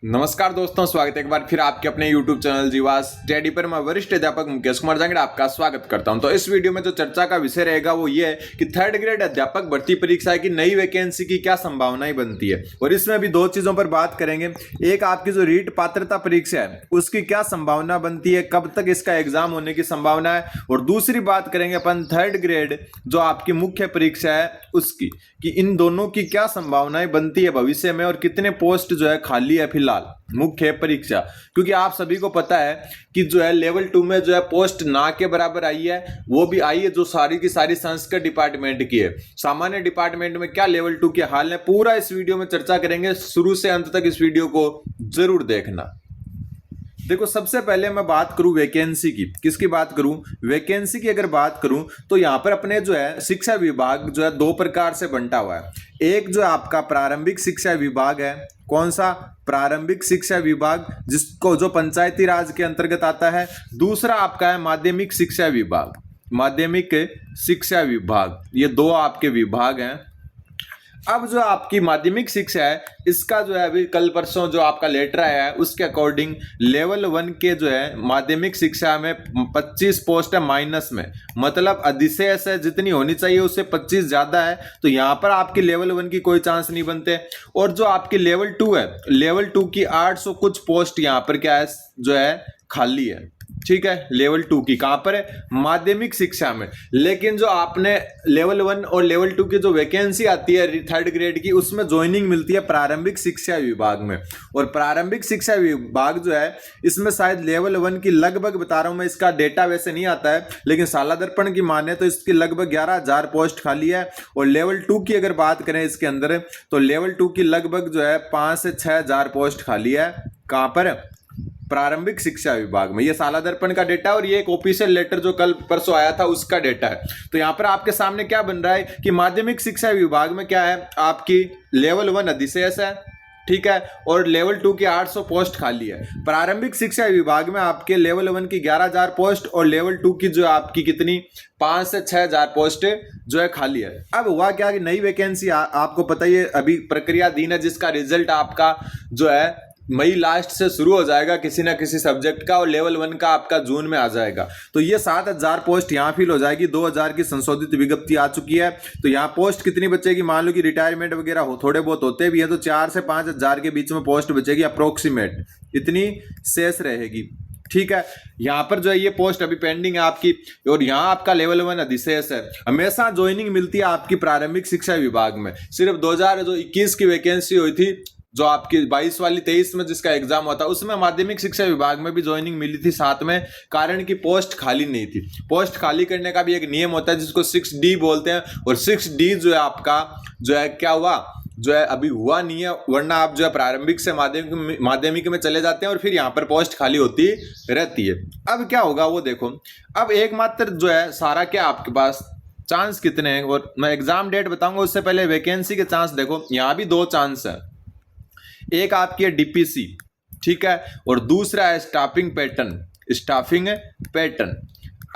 नमस्कार दोस्तों, स्वागत है एक बार फिर आपके अपने YouTube चैनल जीवास स्टडी पर। मैं वरिष्ठ अध्यापक मुकेश कुमार जांगड़ा आपका स्वागत करता हूं। तो इस वीडियो में जो चर्चा का विषय रहेगा वो ये है कि थर्ड ग्रेड अध्यापक भर्ती परीक्षा की नई वैकेंसी की क्या संभावनाएं बनती है, और इसमें अभी दो चीजों पर बात करेंगे। एक, आपकी जो रीट पात्रता परीक्षा है उसकी क्या संभावना बनती है, कब तक इसका एग्जाम होने की संभावना है, और दूसरी बात करेंगे अपन थर्ड ग्रेड जो आपकी मुख्य परीक्षा है उसकी, कि इन दोनों की क्या संभावनाएं बनती है भविष्य में, और कितने पोस्ट जो है खाली है फिलहाल मुख्य परीक्षा। क्योंकि आप सभी को पता है कि जो है लेवल 2 में जो है पोस्ट ना के बराबर आई है, वो भी आई है जो सारी की सारी संस्कृत डिपार्टमेंट की है। सामान्य डिपार्टमेंट में क्या लेवल 2 के हाल है, पूरा इस वीडियो में चर्चा करेंगे। शुरू से अंत तक इस वीडियो को जरूर देखना। देखो, सबसे पहले मैं बात करूं वैकेंसी की। किसकी बात करूं? वैकेंसी की अगर बात करूं तो यहां पर अपने जो है शिक्षा विभाग जो है दो प्रकार से बंटा हुआ है। एक जो आपका प्रारंभिक शिक्षा विभाग है, कौन सा? प्रारंभिक शिक्षा विभाग, जिसको जो पंचायती राज के अंतर्गत आता है। दूसरा आपका है माध्यमिक शिक्षा विभाग। माध्यमिक शिक्षा विभाग, ये दो आपके विभाग हैं। अब जो आपकी माध्यमिक शिक्षा है इसका जो है अभी कल परसों जो आपका लेटर आया है उसके अकॉर्डिंग लेवल 1 के जो है माध्यमिक शिक्षा में 25 पोस्ट है माइनस में, मतलब अधिशेष है जितनी होनी चाहिए उससे 25 ज्यादा है। तो यहां पर आपकी लेवल 1 की कोई चांस नहीं बनते। और जो आपकी लेवल 2 है, लेवल 2 की 800 कुछ पोस्ट यहां पर क्या है जो है खाली है। ठीक है, लेवल 2 की कहां पर है? माध्यमिक शिक्षा में। लेकिन जो आपने लेवल 1 और लेवल 2 की जो वैकेंसी आती है थर्ड ग्रेड की, उसमें ज्वाइनिंग मिलती है प्रारंभिक शिक्षा विभाग में। और प्रारंभिक शिक्षा विभाग जो है इसमें शायद लेवल 1 की लगभग, बता रहा हूं मैं, इसका डेटा वैसे नहीं आता है लेकिन साला दर्पण की माने तो इसकी लगभग 11,000 पोस्ट खाली है। और लेवल 2 की अगर बात करें इसके अंदर, तो लेवल 2 की लगभग जो है 5 से 6,000 पोस्ट खाली है। कहां पर? प्रारंभिक शिक्षा विभाग में। ये साला दर्पण का डेटा और ये एक ऑफिशियल लेटर जो कल परसों आया था उसका डेटा है। तो यहां पर आपके सामने क्या बन रहा है कि माध्यमिक शिक्षा विभाग में क्या है, आपकी लेवल 1 अधिशेष है, ठीक है, और लेवल 2 की 800 पोस्ट खाली है। प्रारंभिक शिक्षा विभाग में आपके लेवल 1 की 11,000 पोस्ट और लेवल 2 की जो आपकी कितनी 5 से 6,000 पोस्ट जो है खाली है। अब हुआ क्या कि नई वैकेंसी आपको पता ही है अभी प्रक्रियाधीन है, जिसका रिजल्ट आपका जो है मई लास्ट से शुरू हो जाएगा किसी ना किसी सब्जेक्ट का, और लेवल 1 का आपका जून में आ जाएगा। तो ये 7,000 पोस्ट यहाँ फिल हो जाएगी। 2,000 की संशोधित विज्ञप्ति आ चुकी है। तो यहाँ पोस्ट कितनी बचेगी? मान लो कि रिटायरमेंट वगैरह हो, थोड़े बहुत होते भी है, तो 4 से 5,000 के बीच में पोस्ट बचेगी अप्रोक्सीमेट, इतनी शेष रहेगी। ठीक है, यहाँ पर जो है ये पोस्ट अभी पेंडिंग है आपकी, और यहाँ आपका लेवल 1 अधिशेष है। हमेशा ज्वाइनिंग मिलती है आपकी प्रारंभिक शिक्षा विभाग में। सिर्फ 2021 की वैकेंसी हुई थी जो आपकी 22 वाली 23 में जिसका एग्जाम हुआ था, उसमें माध्यमिक शिक्षा विभाग में भी ज्वाइनिंग मिली थी साथ में, कारण कि पोस्ट खाली नहीं थी। पोस्ट खाली करने का भी एक नियम होता है जिसको 6D बोलते हैं, और 6D जो है आपका जो है क्या हुआ, जो है अभी हुआ नहीं है, वरना आप जो है प्रारंभिक से माध्यमिक में चले जाते हैं और फिर यहाँ पर पोस्ट खाली होती रहती है। अब क्या होगा वो देखो। अब एकमात्र जो है सारा क्या आपके पास चांस कितने हैं, और मैं एग्जाम डेट बताऊंगा उससे पहले वैकेंसी के चांस देखो। यहाँ भी दो चांस है, एक आपकी है डीपीसी, ठीक है, और दूसरा है स्टाफिंग पैटर्न।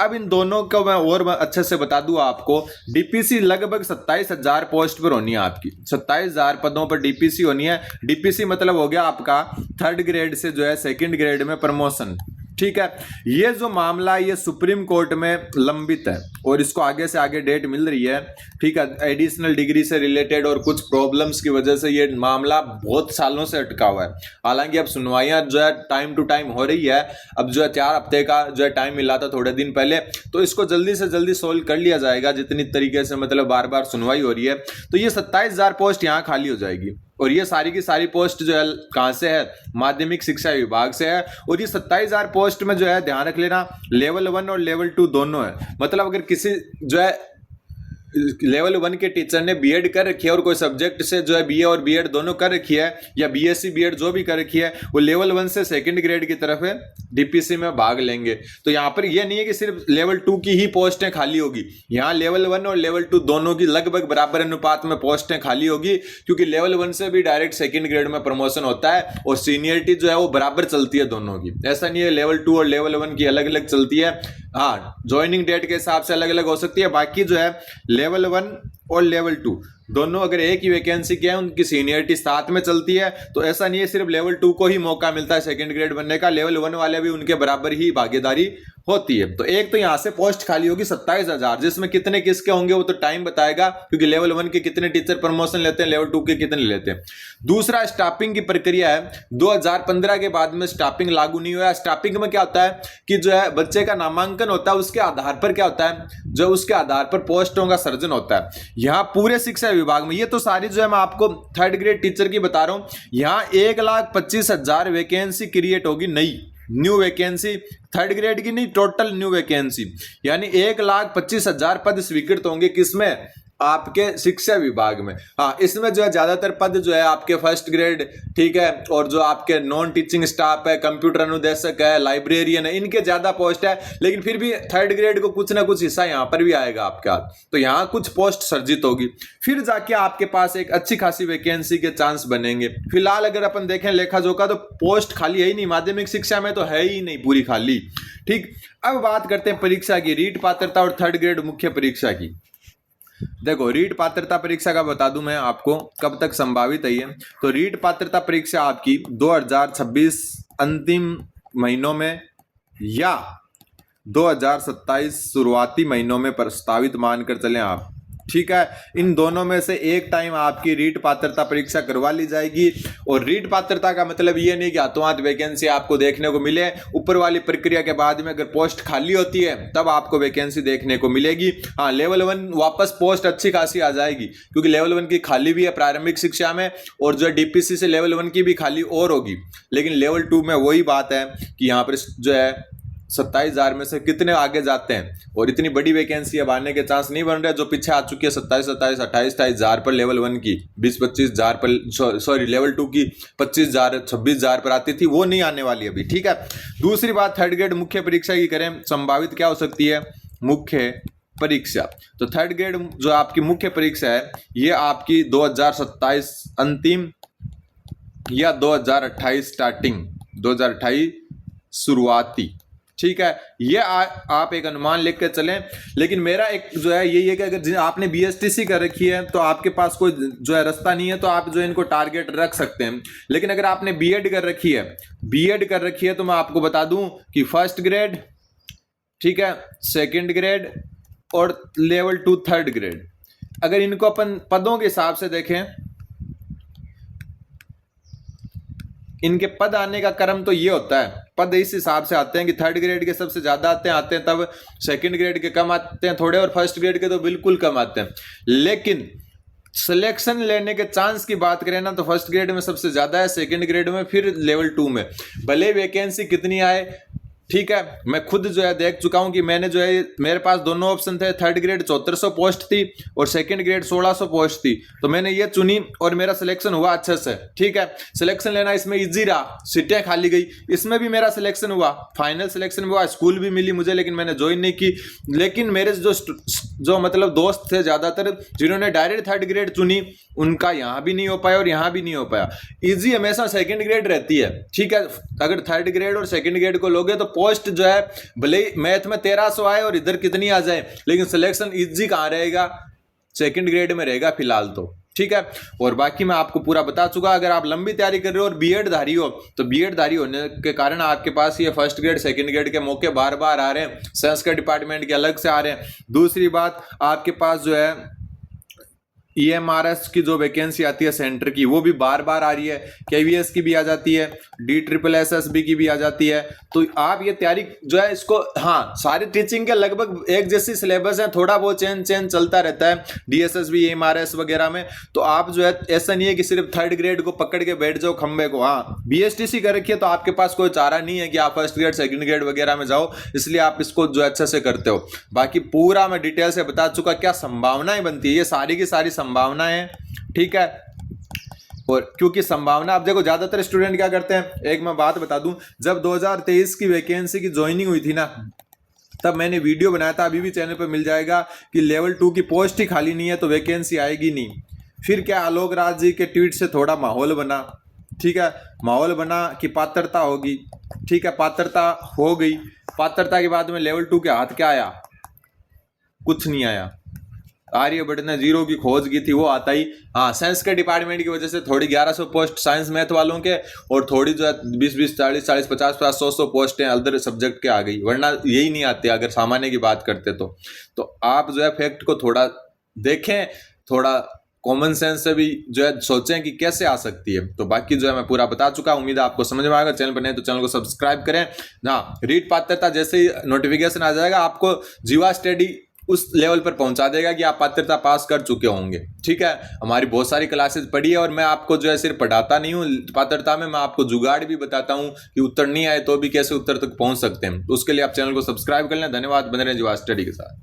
अब इन दोनों को मैं और अच्छे से बता दूं आपको। डीपीसी लगभग 27,000 पोस्ट पर होनी है आपकी, 27,000 पदों पर डीपीसी होनी है। डीपीसी मतलब हो गया आपका थर्ड ग्रेड से जो है सेकंड ग्रेड में प्रमोशन। ठीक है, ये जो मामला ये सुप्रीम कोर्ट में लंबित है और इसको आगे से आगे डेट मिल रही है। ठीक है, एडिशनल डिग्री से रिलेटेड और कुछ प्रॉब्लम्स की वजह से ये मामला बहुत सालों से अटका हुआ है। हालांकि अब सुनवाइयां जो है टाइम टू टाइम हो रही है। अब जो है 4 हफ्ते का जो है टाइम मिला था थोड़े दिन पहले, तो इसको जल्दी से जल्दी सोल्व कर लिया जाएगा जितनी तरीके से मतलब बार बार सुनवाई हो रही है। तो ये 27,000 पोस्ट यहाँ खाली हो जाएगी, और ये सारी की सारी पोस्ट जो है कहां से है? माध्यमिक शिक्षा विभाग से है। और ये 27,000 पोस्ट में जो है ध्यान रख लेना लेवल 1 और लेवल 2 दोनों है। मतलब अगर किसी जो है लेवल 1 के टीचर ने बीएड कर रखी है और कोई सब्जेक्ट से जो है बीए और बीएड दोनों कर रखी है, या बीएससी बीएड जो भी कर रखी है, वो लेवल 1 से सेकंड ग्रेड की तरफ है डीपीसी में भाग लेंगे। तो यहाँ पर ये नहीं है कि सिर्फ लेवल 2 की ही पोस्टें खाली होगी। यहाँ लेवल 1 और लेवल 2 दोनों की लगभग बराबर अनुपात में पोस्टें खाली होगी, क्योंकि लेवल 1 से भी डायरेक्ट सेकंड ग्रेड में प्रमोशन होता है, और सीनियरिटी जो है वो बराबर चलती है दोनों की। ऐसा नहीं है लेवल 2 और लेवल 1 की अलग अलग चलती है। हाँ, ज्वाइनिंग डेट के हिसाब से अलग अलग हो सकती है। बाकी जो है लेवल 1 और लेवल 2 दोनों अगर एक ही वैकेंसी की है, उनकी सीनियरिटी साथ में चलती है, तो ऐसा नहीं है सिर्फ लेवल 2 को ही मौका मिलता है सेकंड ग्रेड बनने का, लेवल 1 वाले भी उनके बराबर ही भागीदारी होती है। तो एक तो यहां से पोस्ट खाली होगी 27,000, जिसमें कितने किसके होंगे वो तो टाइम बताएगा, क्योंकि लेवल 1 के कितने टीचर प्रमोशन लेते हैं, लेवल 2 के कितने लेते हैं। दूसरा स्टाफिंग की प्रक्रिया है, 2015 के बाद में स्टाफिंग लागू नहीं हुआ। स्टाफिंग में क्या होता है कि जो है बच्चे का नामांकन होता है, उसके आधार पर क्या होता है, जो उसके आधार पर पोस्टों का सर्जन होता है। यहाँ पूरे शिक्षा विभाग में, ये तो सारी जो है मैं आपको थर्ड ग्रेड टीचर की बता रहा हूं, यहाँ 1,25,000 वैकेंसी क्रिएट होगी, नई न्यू वैकेंसी, थर्ड ग्रेड की नहीं, टोटल न्यू वैकेंसी, यानी 1,25,000 पद स्वीकृत होंगे। किसमें? आपके शिक्षा विभाग में। हाँ, इसमें जो है ज्यादातर पद जो है आपके फर्स्ट ग्रेड, ठीक है, और जो आपके नॉन टीचिंग स्टाफ है, कंप्यूटर अनुदेशक है, लाइब्रेरियन है, इनके ज्यादा पोस्ट है। लेकिन फिर भी थर्ड ग्रेड को कुछ ना कुछ हिस्सा यहाँ पर भी आएगा आपके हाथ, तो यहाँ कुछ पोस्ट सर्जित होगी, फिर जाके आपके पास एक अच्छी खासी वैकेंसी के चांस बनेंगे। फिलहाल अगर अपन देखें लेखा जोखा, तो पोस्ट खाली है ही नहीं, माध्यमिक शिक्षा में तो है ही नहीं पूरी खाली। ठीक, अब बात करते हैं परीक्षा की, रीट पात्रता और थर्ड ग्रेड मुख्य परीक्षा की। देखो, रीट पात्रता परीक्षा का बता दूं मैं आपको कब तक संभावित है ये। तो रीट पात्रता परीक्षा आपकी 2026 अंतिम महीनों में या 2027 शुरुआती महीनों में प्रस्तावित मानकर चलें आप, ठीक है। इन दोनों में से एक टाइम आपकी रीट पात्रता परीक्षा करवा ली जाएगी। और रीट पात्रता का मतलब ये नहीं कि हाथों हाथ वैकेंसी आपको देखने को मिले, ऊपर वाली प्रक्रिया के बाद में अगर पोस्ट खाली होती है तब आपको वैकेंसी देखने को मिलेगी। हाँ, लेवल 1 वापस पोस्ट अच्छी खासी आ जाएगी, क्योंकि लेवल 1 की खाली भी है प्रारंभिक शिक्षा में, और जो डीपीसी से लेवल 1 की भी खाली और होगी। लेकिन लेवल 2 में वही बात है कि यहाँ पर जो है 27,000 में से कितने आगे जाते हैं, और इतनी बड़ी वैकेंसी अब आने के चांस नहीं बन रहे। जो पीछे आ चुकी है 27, 28,000 पर लेवल 1 की, 20-25,000 पर, सॉरी लेवल 2 की 25,000, 26,000 पर आती थी, वो नहीं आने वाली अभी, ठीक है। दूसरी बात, थर्ड ग्रेड मुख्य परीक्षा की करें, संभावित क्या हो सकती है मुख्य परीक्षा। तो थर्ड ग्रेड जो आपकी मुख्य परीक्षा है, ये आपकी 2027 अंतिम या 2028 स्टार्टिंग, 2028 शुरुआती, ठीक है। ये आप एक अनुमान लेकर के चलें। लेकिन मेरा एक जो है यही है कि अगर आपने बीएसटीसी कर रखी है तो आपके पास कोई जो है रास्ता नहीं है, तो आप जो है इनको टारगेट रख सकते हैं। लेकिन अगर आपने बीएड कर रखी है, तो मैं आपको बता दूं कि फर्स्ट ग्रेड, ठीक है, सेकंड ग्रेड और लेवल 2 थर्ड ग्रेड, अगर इनको अपन पदों के हिसाब से देखें, इनके पद आने का क्रम तो ये होता है, पद इस हिसाब से आते हैं कि थर्ड ग्रेड के सबसे ज्यादा आते हैं, तब सेकंड ग्रेड के कम आते हैं थोड़े, और फर्स्ट ग्रेड के तो बिल्कुल कम आते हैं। लेकिन सिलेक्शन लेने के चांस की बात करें ना, तो फर्स्ट ग्रेड में सबसे ज्यादा है, सेकंड ग्रेड में, फिर लेवल 2 में। भले वैकेंसी कितनी आए, ठीक है, मैं खुद जो है देख चुका हूं कि मैंने जो है, मेरे पास दोनों ऑप्शन थे, थर्ड ग्रेड 7400 पोस्ट थी और सेकंड ग्रेड 1600 पोस्ट थी, तो मैंने ये चुनी और मेरा सिलेक्शन हुआ अच्छे से, ठीक है। सिलेक्शन लेना इसमें इजी रहा, सीटें खाली गई, इसमें भी मेरा सिलेक्शन हुआ, फाइनल सिलेक्शन हुआ, स्कूल भी मिली मुझे, लेकिन मैंने ज्वाइन नहीं की। लेकिन मेरे जो मतलब दोस्त थे ज्यादातर जिन्होंने डायरेक्ट थर्ड ग्रेड चुनी, उनका यहां भी नहीं हो पाया और यहां भी नहीं हो पाया। इजी हमेशा सेकंड ग्रेड रहती है, ठीक है। अगर थर्ड ग्रेड और सेकंड ग्रेड को लोगे तो पोस्ट जो है भले ही मैथ में 1300 आए और इधर कितनी आ जाए, लेकिन सिलेक्शन इजी कहां रहेगा, सेकंड ग्रेड में रहेगा फिलहाल तो, ठीक है। और बाकी मैं आपको पूरा बता चुका। अगर आप लंबी तैयारी कर रहे हो और बीएड धारी हो, तो बीएड धारी होने के कारण आपके पास ये फर्स्ट ग्रेड सेकंड ग्रेड के मौके बार बार आ रहे हैं, संस्कृत डिपार्टमेंट के अलग से आ रहे हैं। दूसरी बात, आपके पास जो है EMRS की जो वैकेंसी आती है सेंटर की, वो भी बार बार आ रही है, KVS की भी आ जाती है, DSSSB की भी आ जाती है। तो आप ये तैयारी जो है इसको, हाँ, सारी टीचिंग के लगभग एक जैसी सिलेबस है, थोड़ा बहुत चेंज चलता रहता है DSSB EMRS वगैरह में। तो आप जो है ऐसा नहीं है कि सिर्फ थर्ड ग्रेड को पकड़ के बैठ जाओ खंबे को। हाँ, BSTC कर रखिए तो आपके पास कोई चारा नहीं है कि आप फर्स्ट ग्रेड सेकंड ग्रेड वगैरह में जाओ, इसलिए आप इसको जो अच्छे से करते हो। बाकी पूरा मैं डिटेल से बता चुका क्या संभावनाएं बनती है, ये सारी की सारी संभावना है, ठीक है। और क्योंकि संभावना, आप देखो ज्यादातर स्टूडेंट क्या करते हैं, एक मैं बात बता दूं, जब 2023 की वैकेंसी की ज्वाइनिंग हुई थी ना, तब मैंने वीडियो बनाया था, अभी भी चैनल पर मिल जाएगा, कि लेवल 2 की पोस्ट ही खाली नहीं है तो वैकेंसी आएगी नहीं। फिर क्या, आलोक राज जी के ट्वीट से थोड़ा माहौल बना, ठीक है, माहौल बना कि पात्रता होगी, ठीक है, पात्रता हो गई। पात्रता के बाद में लेवल 2 के हाथ क्या आया, कुछ नहीं आया। आर्यभट्ट ने जीरो की खोज की थी वो आता ही। हाँ, साइंस के डिपार्टमेंट की वजह से थोड़ी 1100 पोस्ट साइंस मैथ वालों के और थोड़ी जो है 20 40 40 50 100 पोस्टें अदर सब्जेक्ट के आ गई, वरना यही नहीं आते अगर सामान्य की बात करते तो आप जो है फैक्ट को थोड़ा देखें, थोड़ा कॉमन सेंस से भी जो है सोचें कि कैसे आ सकती है। तो बाकी जो है मैं पूरा बता चुका, उम्मीद है आपको समझ में आएगा। चैनल पर नहीं तो चैनल को सब्सक्राइब करें ना। रीट पात्रता जैसे ही नोटिफिकेशन आ जाएगा आपको जीवा स्टडी उस लेवल पर पहुंचा देगा कि आप पात्रता पास कर चुके होंगे। ठीक है, हमारी बहुत सारी क्लासेस पढ़ी है और मैं आपको जो है सिर्फ पढ़ाता नहीं हूँ पात्रता में, मैं आपको जुगाड़ भी बताता हूँ कि उत्तर नहीं आए तो भी कैसे उत्तर तक पहुंच सकते हैं। तो उसके लिए आप चैनल को सब्सक्राइब कर लें। धन्यवाद, बने रहें जीवा स्टडी के साथ।